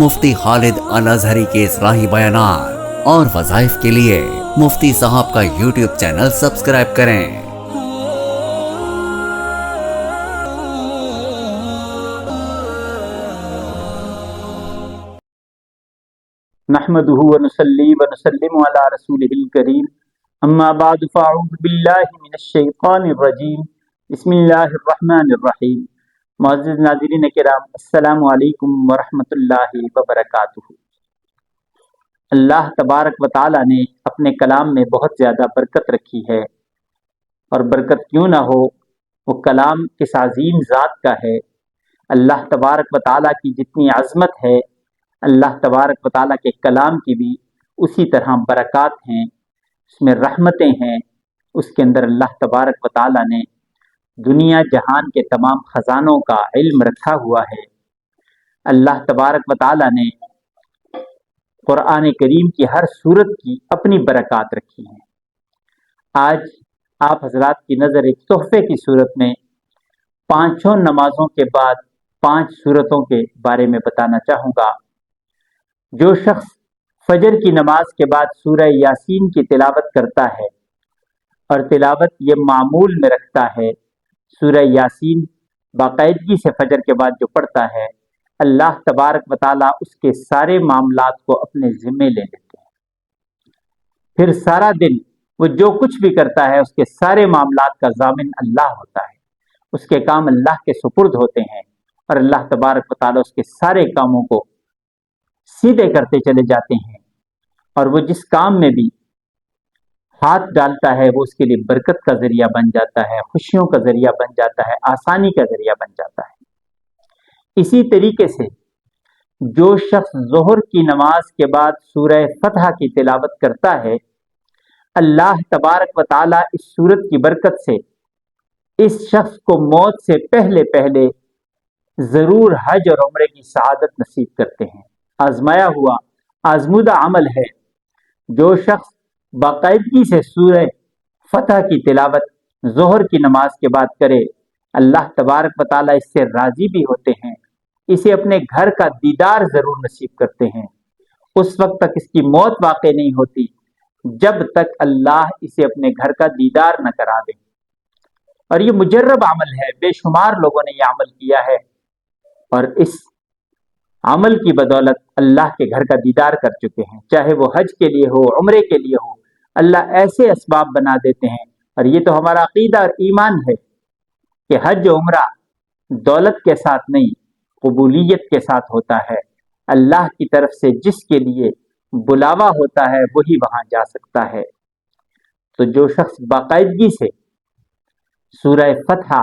مفتی خالد الازہری کے اصلاحی بیانات اور وظائف کے لیے مفتی صاحب کا یوٹیوب چینل سبسکرائب کریں۔ نحمده ونصلي ونسلم على رسوله الكريم اما بعد فاعوذ باللہ من الشیطان الرجیم بسم اللہ الرحمن الرحیم۔ معزز ناظرین کرام، السلام علیکم ورحمۃ اللہ وبرکاتہ۔ اللہ تبارک و تعالی نے اپنے کلام میں بہت زیادہ برکت رکھی ہے، اور برکت کیوں نہ ہو، وہ کلام کس عظیم ذات کا ہے۔ اللہ تبارک و تعالی کی جتنی عظمت ہے، اللہ تبارک و تعالیٰ کے کلام کی بھی اسی طرح برکات ہیں، اس میں رحمتیں ہیں۔ اس کے اندر اللہ تبارک و تعالیٰ نے دنیا جہان کے تمام خزانوں کا علم رکھا ہوا ہے۔ اللہ تبارک و تعالیٰ نے قرآن کریم کی ہر سورت کی اپنی برکات رکھی ہیں۔ آج آپ حضرات کی نظر ایک تحفے کی صورت میں پانچوں نمازوں کے بعد 5 سورتوں کے بارے میں بتانا چاہوں گا۔ جو شخص فجر کی نماز کے بعد سورہ یاسین کی تلاوت کرتا ہے اور تلاوت یہ معمول میں رکھتا ہے، سورہ یاسین باقاعدگی سے فجر کے بعد جو پڑھتا ہے، اللہ تبارک و تعالیٰ اس کے سارے معاملات کو اپنے ذمے لے لیتے ہیں۔ پھر سارا دن وہ جو کچھ بھی کرتا ہے، اس کے سارے معاملات کا ضامن اللہ ہوتا ہے، اس کے کام اللہ کے سپرد ہوتے ہیں، اور اللہ تبارک و تعالیٰ اس کے سارے کاموں کو سیدھے کرتے چلے جاتے ہیں، اور وہ جس کام میں بھی ہاتھ ڈالتا ہے وہ اس کے لیے برکت کا ذریعہ بن جاتا ہے، خوشیوں کا ذریعہ بن جاتا ہے، آسانی کا ذریعہ بن جاتا ہے۔ اسی طریقے سے جو شخص ظہر کی نماز کے بعد سورہ فتح کی تلاوت کرتا ہے، اللہ تبارک و تعالیٰ اس سورت کی برکت سے اس شخص کو موت سے پہلے پہلے ضرور حج اور عمرے کی سعادت نصیب کرتے ہیں۔ آزمایا ہوا آزمودہ عمل ہے۔ جو شخص باقاعدگی سے سورہ فتح کی تلاوت ظہر کی نماز کے بعد کرے، اللہ تبارک و تعالیٰ اس سے راضی بھی ہوتے ہیں، اسے اپنے گھر کا دیدار ضرور نصیب کرتے ہیں۔ اس وقت تک اس کی موت واقع نہیں ہوتی جب تک اللہ اسے اپنے گھر کا دیدار نہ کرا دے۔ اور یہ مجرب عمل ہے، بے شمار لوگوں نے یہ عمل کیا ہے، اور اس عمل کی بدولت اللہ کے گھر کا دیدار کر چکے ہیں، چاہے وہ حج کے لیے ہو، عمرے کے لیے ہو۔ اللہ ایسے اسباب بنا دیتے ہیں، اور یہ تو ہمارا عقیدہ اور ایمان ہے کہ حج و عمرہ دولت کے ساتھ نہیں، قبولیت کے ساتھ ہوتا ہے۔ اللہ کی طرف سے جس کے لیے بلاوا ہوتا ہے وہی وہاں جا سکتا ہے۔ تو جو شخص باقاعدگی سے سورہ فتح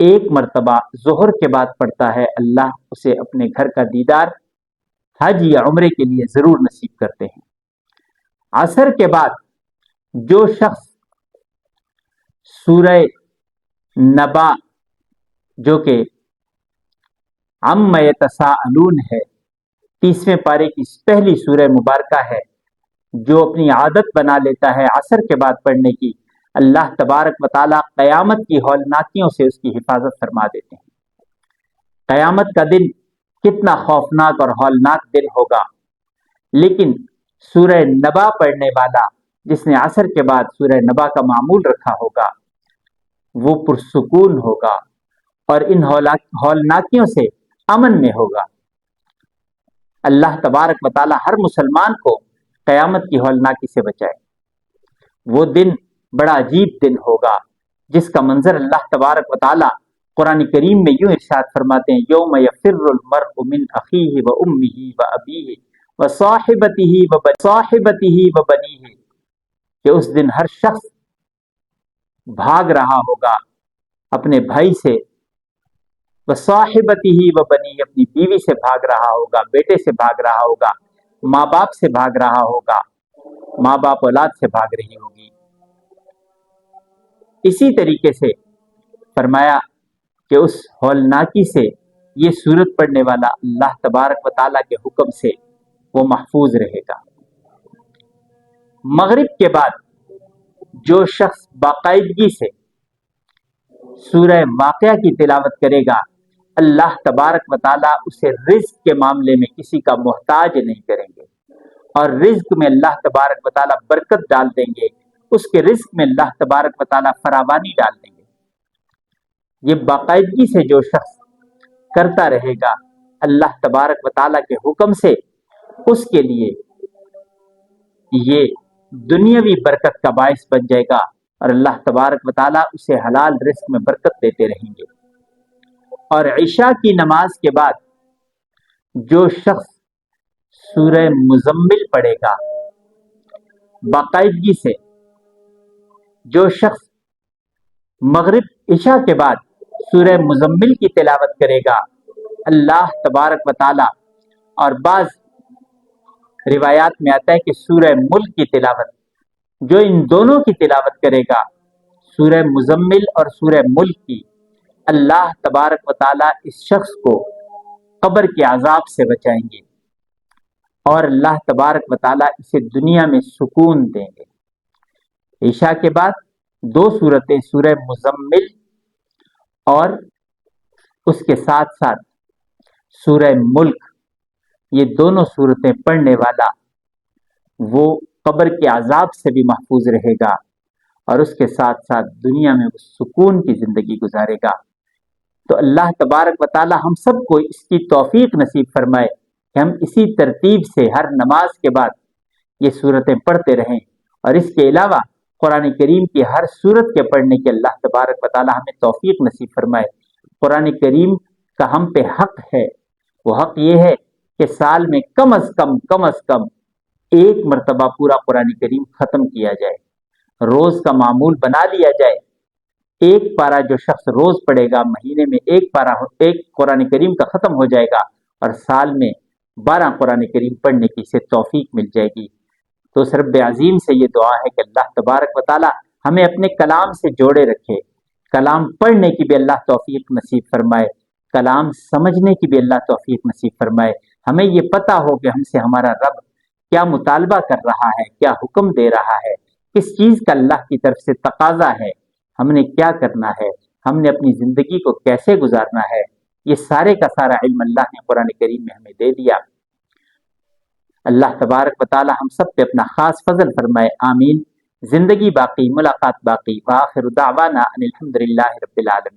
ایک مرتبہ ظہر کے بعد پڑھتا ہے، اللہ اسے اپنے گھر کا دیدار حج یا عمرے کے لیے ضرور نصیب کرتے ہیں۔ عصر کے بعد جو شخص سورہ نبا، جو کہ عم یتساءلون ہے، 30ویں پارے کی پہلی سورہ مبارکہ ہے، جو اپنی عادت بنا لیتا ہے عصر کے بعد پڑھنے کی، اللہ تبارک و تعالیٰ قیامت کی ہولناکیوں سے اس کی حفاظت فرما دیتے ہیں۔ قیامت کا دن کتنا خوفناک اور ہولناک دن ہوگا، لیکن سورہ نبا پڑھنے والا جس نے عصر کے بعد سورہ نبا کا معمول رکھا ہوگا، وہ پرسکون ہوگا اور ان ہولناکیوں سے امن میں ہوگا۔ اللہ تبارک و تعالیٰ ہر مسلمان کو قیامت کی ہولناکی سے بچائے۔ وہ دن بڑا عجیب دن ہوگا جس کا منظر اللہ تبارک و تعالیٰ قرآن کریم میں یوں ارشاد فرماتے ہیں، یوم یفر المرء من اخیہ و امہ و ابیہ و صاحبتہ و بنیہ، کہ اس دن ہر شخص بھاگ رہا ہوگا اپنے بھائی سے، و صاحبتہ و بنیہ، اپنی بیوی سے بھاگ رہا ہوگا، بیٹے سے بھاگ رہا ہوگا، ماں باپ سے بھاگ رہا ہوگا، ماں باپ اولاد سے بھاگ رہی ہوگی۔ اسی طریقے سے فرمایا کہ اس ہولناکی سے یہ سورت پڑھنے والا اللہ تبارک و تعالیٰ کے حکم سے وہ محفوظ رہے گا۔ مغرب کے بعد جو شخص باقاعدگی سے سورہ واقعہ کی تلاوت کرے گا، اللہ تبارک و تعالیٰ اسے رزق کے معاملے میں کسی کا محتاج نہیں کریں گے، اور رزق میں اللہ تبارک و تعالیٰ برکت ڈال دیں گے، اس کے رزق میں اللہ تبارک و تعالیٰ فراوانی ڈال دیں گے۔ یہ باقاعدگی سے جو شخص کرتا رہے گا اللہ تبارک و تعالیٰ کے حکم سے، اس کے لیے یہ دنیاوی برکت کا باعث بن جائے گا، اور اللہ تبارک و تعالیٰ اسے حلال رزق میں برکت دیتے رہیں گے۔ اور عشاء کی نماز کے بعد جو شخص سورہ مزمل پڑھے گا باقاعدگی سے، جو شخص مغرب عشاء کے بعد سورہ مزمل کی تلاوت کرے گا، اللہ تبارک و تعالیٰ، اور بعض روایات میں آتا ہے کہ سورہ ملک کی تلاوت، جو ان دونوں کی تلاوت کرے گا، سورہ مزمل اور سورہ ملک کی، اللہ تبارک و تعالیٰ اس شخص کو قبر کے عذاب سے بچائیں گے، اور اللہ تبارک و تعالیٰ اسے دنیا میں سکون دیں گے۔ عشاء کے بعد دو صورتیں، سورہ مزمل اور اس کے ساتھ ساتھ سورہ ملک، یہ دونوں صورتیں پڑھنے والا وہ قبر کے عذاب سے بھی محفوظ رہے گا، اور اس کے ساتھ ساتھ دنیا میں وہ سکون کی زندگی گزارے گا۔ تو اللہ تبارک و تعالی ہم سب کو اس کی توفیق نصیب فرمائے کہ ہم اسی ترتیب سے ہر نماز کے بعد یہ صورتیں پڑھتے رہیں، اور اس کے علاوہ قرآن کریم کی ہر صورت کے پڑھنے کی اللہ تبارک و تعالی ہمیں توفیق نصیب فرمائے۔ قرآن کریم کا ہم پہ حق ہے، وہ حق یہ ہے کہ سال میں کم از کم ایک مرتبہ پورا قرآن کریم ختم کیا جائے، روز کا معمول بنا لیا جائے۔ ایک پارہ جو شخص روز پڑھے گا، مہینے میں ایک قرآن کریم کا ختم ہو جائے گا، اور سال میں 12 قرآن کریم پڑھنے کی اسے توفیق مل جائے گی۔ تو اس رب عظیم سے یہ دعا ہے کہ اللہ تبارک و تعالی ہمیں اپنے کلام سے جوڑے رکھے، کلام پڑھنے کی بھی اللہ توفیق نصیب فرمائے، کلام سمجھنے کی بھی اللہ توفیق نصیب فرمائے۔ ہمیں یہ پتہ ہو کہ ہم سے ہمارا رب کیا مطالبہ کر رہا ہے، کیا حکم دے رہا ہے، کس چیز کا اللہ کی طرف سے تقاضا ہے، ہم نے کیا کرنا ہے، ہم نے اپنی زندگی کو کیسے گزارنا ہے۔ یہ سارے کا سارا علم اللہ نے قرآن کریم میں ہمیں دے دیا۔ اللہ تبارک و تعالی ہم سب پہ اپنا خاص فضل فرمائے، آمین۔ زندگی باقی، ملاقات باقی، وآخر دعوانا ان الحمد للہ رب العالمین۔